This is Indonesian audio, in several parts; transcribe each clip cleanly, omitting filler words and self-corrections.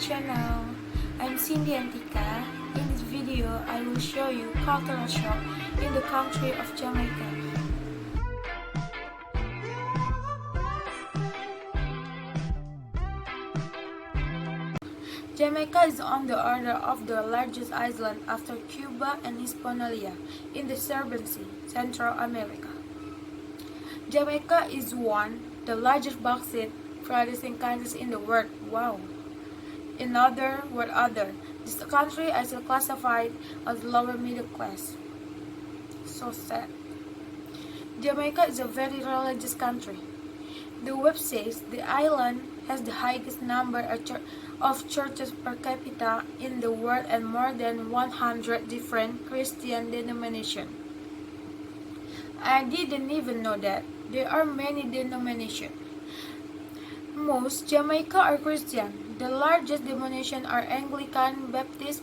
channel. I'm Cindy Antika. In this video, I will show you cultural shock in the country of Jamaica. Jamaica is on the order of the largest island after Cuba and Hispaniola in the Caribbean Sea, Central America. Jamaica is one of the largest bauxite producing countries in the world. Wow! In other words, this country is still classified as lower middle class. So sad. Jamaica is a very religious country. The web says the island has the highest number of churches per capita in the world and more than 100 different Christian denominations. I didn't even know that there are many denominations. Most Jamaica are Christian. The largest denominations are Anglican, Baptist,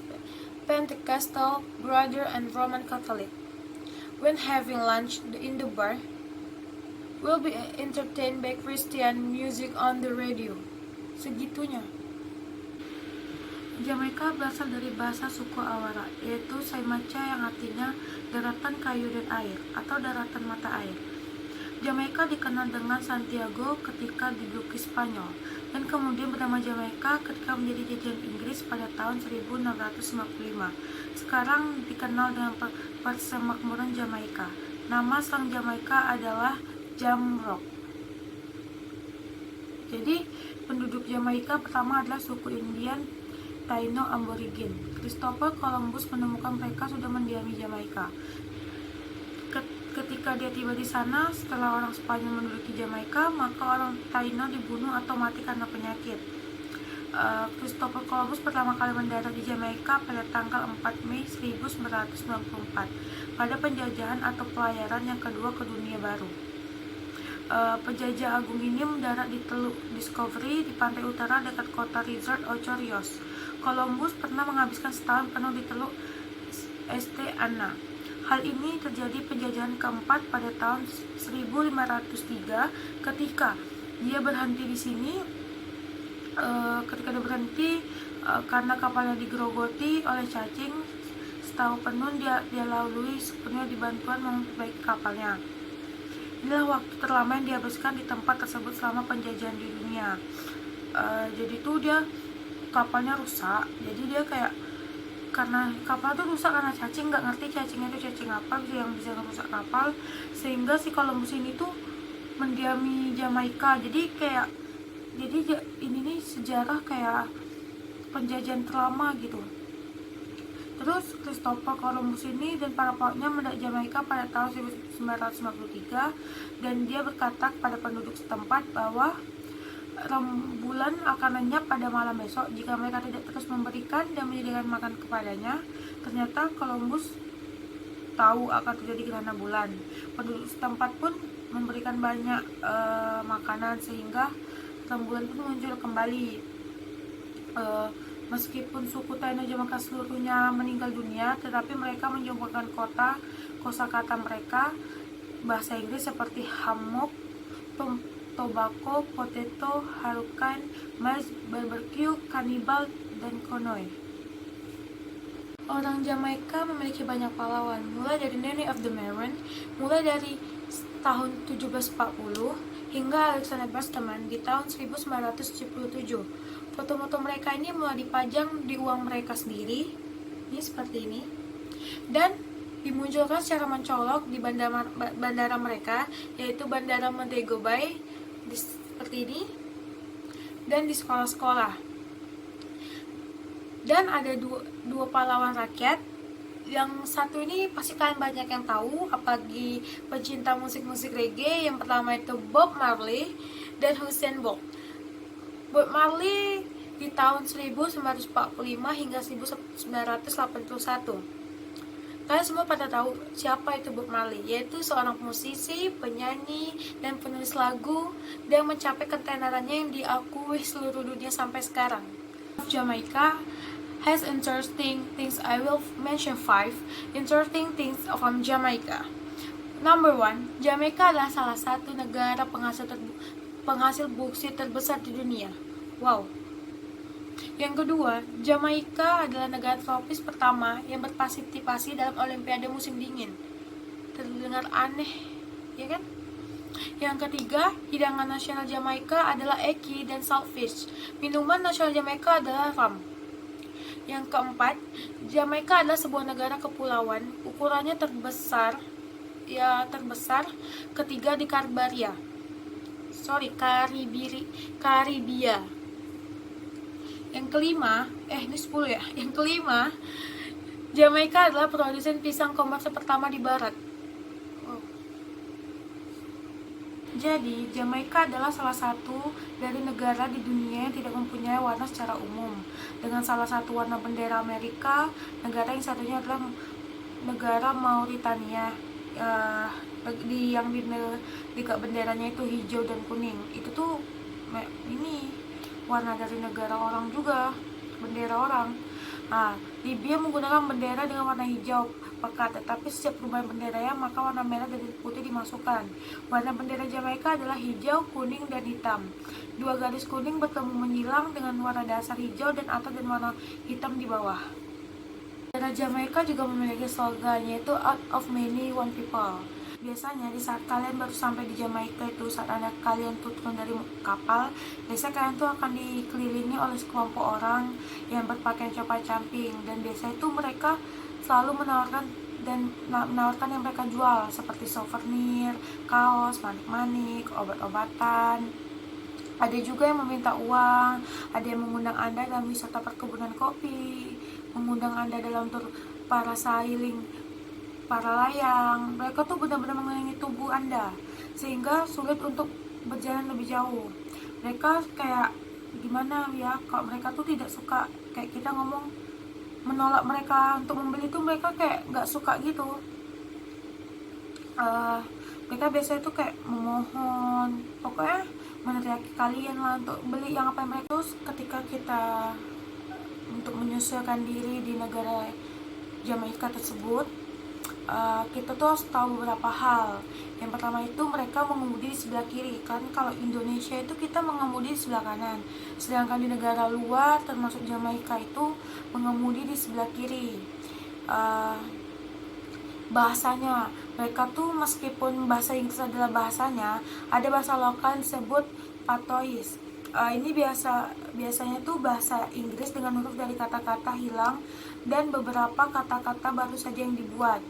Pentecostal, Brother, and Roman Catholic. When having lunch in the bar, we'll be entertained by Christian music on the radio. Segitunya. Jamaica berasal dari bahasa suku Awara, yaitu Saimacha yang artinya daratan kayu dan air atau daratan mata air. Jamaica dikenal dengan Santiago ketika diduduki Spanyol dan kemudian bernama Jamaica ketika menjadi jajahan Inggris pada tahun 1655. Sekarang dikenal dengan Persemakmuran Jamaica. Nama slang Jamaica adalah Jamrock. Jadi penduduk Jamaica pertama adalah suku Indian Taino Aborigin. Christopher Columbus menemukan mereka sudah mendiami Jamaica. Ketika dia tiba di sana, setelah orang Spanyol menduduki Jamaica, maka orang Taino dibunuh atau mati karena penyakit. Christopher Columbus pertama kali mendarat di Jamaica pada tanggal 4 Mei 1994 pada penjajahan atau pelayaran yang kedua ke dunia baru. Penjajah agung ini mendarat di Teluk Discovery di pantai utara dekat kota Resort Ocho Rios. Columbus pernah menghabiskan setahun penuh di Teluk St. Anna. Hal ini terjadi penjajahan keempat pada tahun 1503 ketika dia berhenti di sini. Karena kapalnya digerogoti oleh cacing, setahun penuh dia lalui sepenuhnya di bantuan memperbaiki kapalnya. Inilah waktu terlama yang dihabiskan di tempat tersebut selama penjajahan di dunia. Jadi tuh kapalnya rusak. Jadi dia karena kapal itu rusak karena cacing, nggak ngerti cacingnya itu cacing apa yang bisa merusak kapal, sehingga si Columbus ini tuh mendiami Jamaica. Jadi ini nih sejarah kayak penjajahan terlama gitu. Terus Christopher Columbus ini dan para pelautnya mendarat Jamaica pada tahun 1953 dan dia berkata kepada penduduk setempat bahwa rembulan akan lenyap pada malam besok jika mereka tidak terus memberikan dan menyediakan makan kepadanya. Ternyata Columbus tahu akan terjadi gerhana bulan. Penduduk setempat pun memberikan banyak makanan sehingga rembulan pun muncul kembali. Meskipun suku Taino Jamaica seluruhnya meninggal dunia, tetapi mereka menyumbangkan kosakata mereka bahasa Inggris seperti hammock, tobacco, potato, hurricane, maize, barbecue, cannibal, dan konoi. Orang Jamaica memiliki banyak pahlawan, mulai dari Nanny of the Maroon, mulai dari tahun 1740 hingga Alexander Bastaman di tahun 1977. Foto-foto mereka ini mulai dipajang di uang mereka sendiri, ini seperti ini, dan dimunculkan secara mencolok di bandara mereka, yaitu Bandara Montego Bay, seperti ini, dan di sekolah-sekolah. Dan ada dua pahlawan rakyat. Yang satu ini pasti kalian banyak yang tahu, apalagi pecinta musik-musik reggae. Yang pertama itu Bob Marley dan Usain Bolt. Bob Marley di tahun 1945 hingga 1981. Kalian semua pada tahu siapa itu Bob Marley, yaitu seorang musisi, penyanyi, dan penulis lagu yang mencapai ketenarannya yang diakui seluruh dunia sampai sekarang. Jamaica has interesting things. I will mention 5 interesting things from Jamaica. Number 1, Jamaica adalah salah satu negara penghasil boksit terbesar di dunia. Wow. Yang kedua, Jamaika adalah negara tropis pertama yang berpartisipasi dalam Olimpiade musim dingin. Terdengar aneh, ya kan? Yang ketiga, hidangan nasional Jamaika adalah eki dan saltfish. Minuman nasional Jamaika adalah rum. Yang keempat, Jamaika adalah sebuah negara kepulauan. Ukurannya terbesar ketiga di Karibia. Yang kelima, ini 10 ya. Yang kelima, Jamaika adalah produsen pisang komersil pertama di barat. Jadi, Jamaika adalah salah satu dari negara di dunia yang tidak mempunyai warna secara umum. Dengan salah satu warna bendera Amerika, negara yang satunya adalah negara Mauritania. Yang di benderanya itu hijau dan kuning. Itu tuh ini warna dari negara orang juga, bendera orang. Libya menggunakan bendera dengan warna hijau pekat, tetapi setiap perubahan benderanya maka warna merah dan putih dimasukkan. Warna bendera Jamaika adalah hijau, kuning, dan hitam. Dua garis kuning bertemu menyilang dengan warna dasar hijau dan atas dan warna hitam di bawah. Bendera Jamaika juga memiliki slogan, yaitu Out of Many, One People. Biasanya di saat kalian baru sampai di Jamaika itu, saat kalian turun dari kapal, biasanya kalian tuh akan dikelilingi oleh sekelompok orang yang berpakaian compang-camping, dan biasanya itu mereka selalu menawarkan yang mereka jual seperti souvenir, kaos, manik-manik, obat-obatan. Ada juga yang meminta uang, ada yang mengundang Anda dalam wisata perkebunan kopi, mengundang Anda dalam tur parasailing, para layang. Mereka tuh benar-benar mengelilingi tubuh Anda sehingga sulit untuk berjalan lebih jauh. Mereka kayak gimana ya, kalau mereka tuh tidak suka kayak kita ngomong menolak mereka untuk membeli tuh, mereka kayak nggak suka gitu. Mereka biasanya tuh kayak memohon, pokoknya meneriaki kalian lah untuk beli yang apa mereka. Terus ketika kita untuk menyesuaikan diri di negara Jamaika tersebut, kita tuh harus tahu beberapa hal. Yang pertama itu mereka mengemudi di sebelah kiri, kan kalau Indonesia itu kita mengemudi di sebelah kanan, sedangkan di negara luar termasuk Jamaika itu mengemudi di sebelah kiri. Bahasanya mereka tuh, meskipun bahasa Inggris adalah bahasanya, ada bahasa lokal disebut patois. Ini biasanya tuh bahasa Inggris dengan huruf dari kata-kata hilang dan beberapa kata-kata baru saja yang dibuat.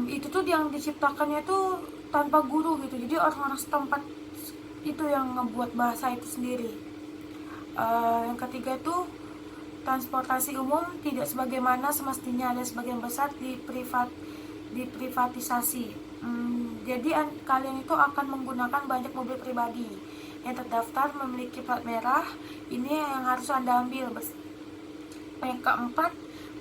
Itu tuh yang diciptakannya tuh tanpa guru gitu, jadi orang-orang setempat itu yang ngebuat bahasa itu sendiri. Yang ketiga tuh transportasi umum tidak sebagaimana semestinya, ada sebagian besar diprivatisasi. Jadi kalian itu akan menggunakan banyak mobil pribadi yang terdaftar memiliki plat merah. Ini yang harus Anda ambil. Yang keempat,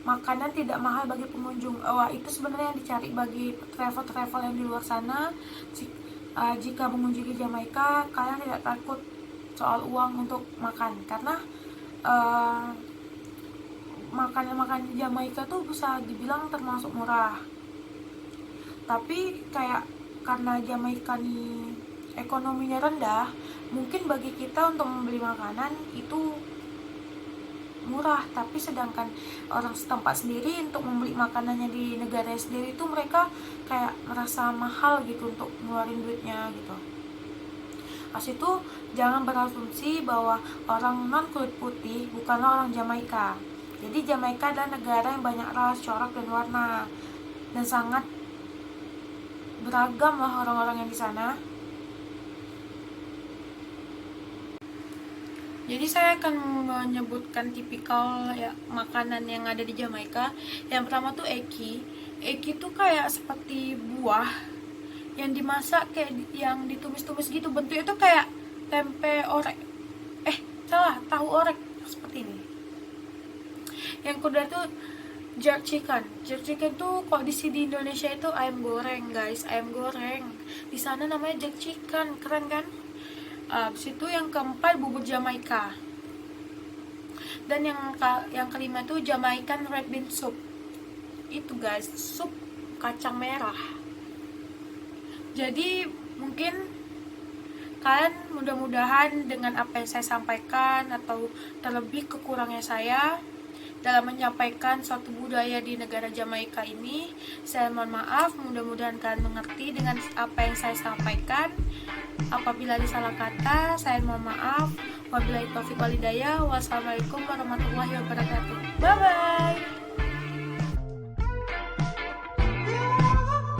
makanan tidak mahal bagi pengunjung. Itu sebenarnya yang dicari bagi travel yang di luar sana. Jika mengunjungi Jamaika, kalian tidak takut soal uang untuk makan, karena makanan Jamaika tuh bisa dibilang termasuk murah. Tapi kayak karena Jamaika nih ekonominya rendah, mungkin bagi kita untuk membeli makanan itu murah, tapi sedangkan orang setempat sendiri untuk membeli makanannya di negara sendiri itu mereka kayak merasa mahal gitu untuk ngeluarin duitnya gitu. Pas itu jangan berasumsi bahwa orang non kulit putih bukanlah orang Jamaika. Jadi Jamaika adalah negara yang banyak ras, corak, dan warna, dan sangat beragam lah orang-orang yang di sana. Jadi saya akan menyebutkan tipikal ya makanan yang ada di Jamaika. Yang pertama tuh eki. Eki tuh kayak seperti buah yang dimasak kayak yang ditumis-tumis gitu. Bentuknya tuh kayak tempe orek. Tahu orek seperti ini. Yang kedua tuh jerk chicken. Jerk chicken tuh kok di sini di Indonesia itu ayam goreng, guys, ayam goreng. Di sana namanya jerk chicken, keren kan? Habis itu yang keempat bubur Jamaika. Dan yang kelima tuh Jamaican red bean soup. Itu guys, sup kacang merah. Jadi mungkin Kalian mudah-mudahan dengan apa yang saya sampaikan atau terlebih kekurangnya saya dalam menyampaikan suatu budaya di negara Jamaika ini, saya mohon maaf. Mudah-mudahan kalian mengerti dengan apa yang saya sampaikan. Apabila ada salah kata, saya mohon maaf. Wabillahi taufiq walhidayah. Wassalamualaikum warahmatullahi wabarakatuh. Bye bye.